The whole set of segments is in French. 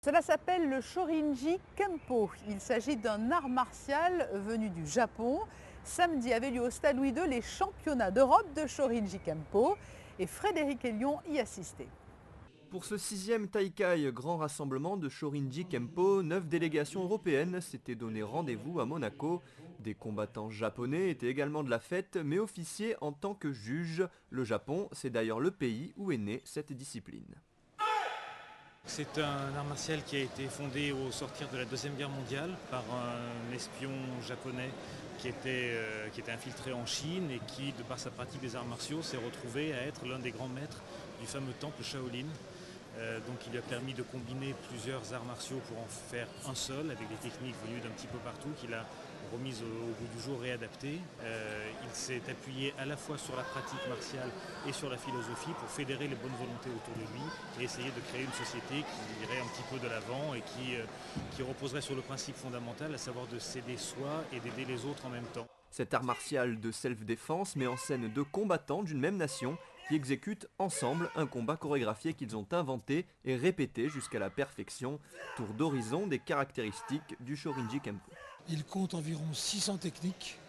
Cela s'appelle le Shorinji Kempo. Il s'agit d'un art martial venu du Japon. Samedi avait lieu au Stade Louis II les championnats d'Europe de Shorinji Kempo et Frédéric Elion y assistait. Pour ce 6e Taikai grand rassemblement de Shorinji Kempo, 9 délégations européennes s'étaient donné rendez-vous à Monaco. Des combattants japonais étaient également de la fête, mais officiés en tant que juges. Le Japon, c'est d'ailleurs le pays où est née cette discipline. C'est un art martial qui a été fondé au sortir de la Deuxième Guerre mondiale par un espion japonais qui était infiltré en Chine et qui, de par sa pratique des arts martiaux, s'est retrouvé à être l'un des grands maîtres du fameux temple Shaolin. Donc il lui a permis de combiner plusieurs arts martiaux pour en faire un seul, avec des techniques venues d'un petit peu partout qu'il a remises au bout du jour réadaptées. Il s'est appuyé à la fois sur la pratique martiale et sur la philosophie pour fédérer les bonnes volontés autour de lui et essayer de créer une société qui irait un petit peu de l'avant et qui reposerait sur le principe fondamental, à savoir de s'aider soi et d'aider les autres en même temps. Cet art martial de self-défense met en scène deux combattants d'une même nation qui exécutent ensemble un combat chorégraphié qu'ils ont inventé et répété jusqu'à la perfection. Tour d'horizon des caractéristiques du Shorinji Kempo. Il compte environ 600 techniques,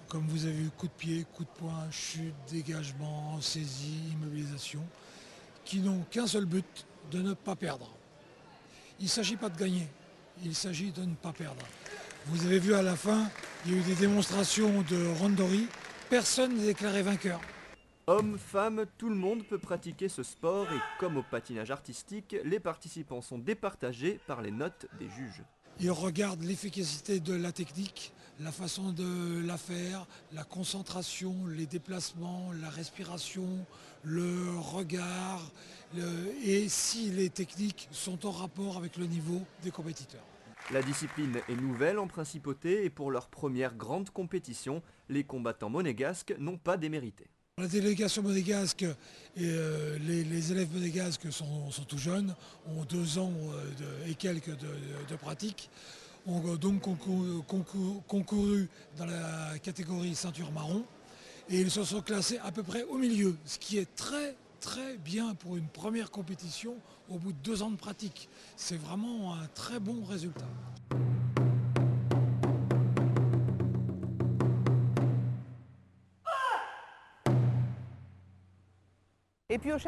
comme vous avez vu, coup de pied, coup de poing, chute, dégagement, saisie, immobilisation, qui n'ont qu'un seul but, de ne pas perdre. Il ne s'agit pas de gagner, il s'agit de ne pas perdre. Vous avez vu à la fin, il y a eu des démonstrations de randori, personne n'est déclaré vainqueur. Hommes, femmes, tout le monde peut pratiquer ce sport et comme au patinage artistique, les participants sont départagés par les notes des juges. Ils regardent l'efficacité de la technique, la façon de la faire, la concentration, les déplacements, la respiration, le regard, et si les techniques sont en rapport avec le niveau des compétiteurs. La discipline est nouvelle en principauté et pour leur première grande compétition, les combattants monégasques n'ont pas démérité. La délégation monégasque et les élèves monégasques sont tout jeunes, ont 2 ans et quelques de pratique, ont donc concouru dans la catégorie ceinture marron et ils se sont classés à peu près au milieu, ce qui est très bien pour une première compétition au bout de 2 ans de pratique. C'est vraiment un très bon résultat. Et puis au chapitre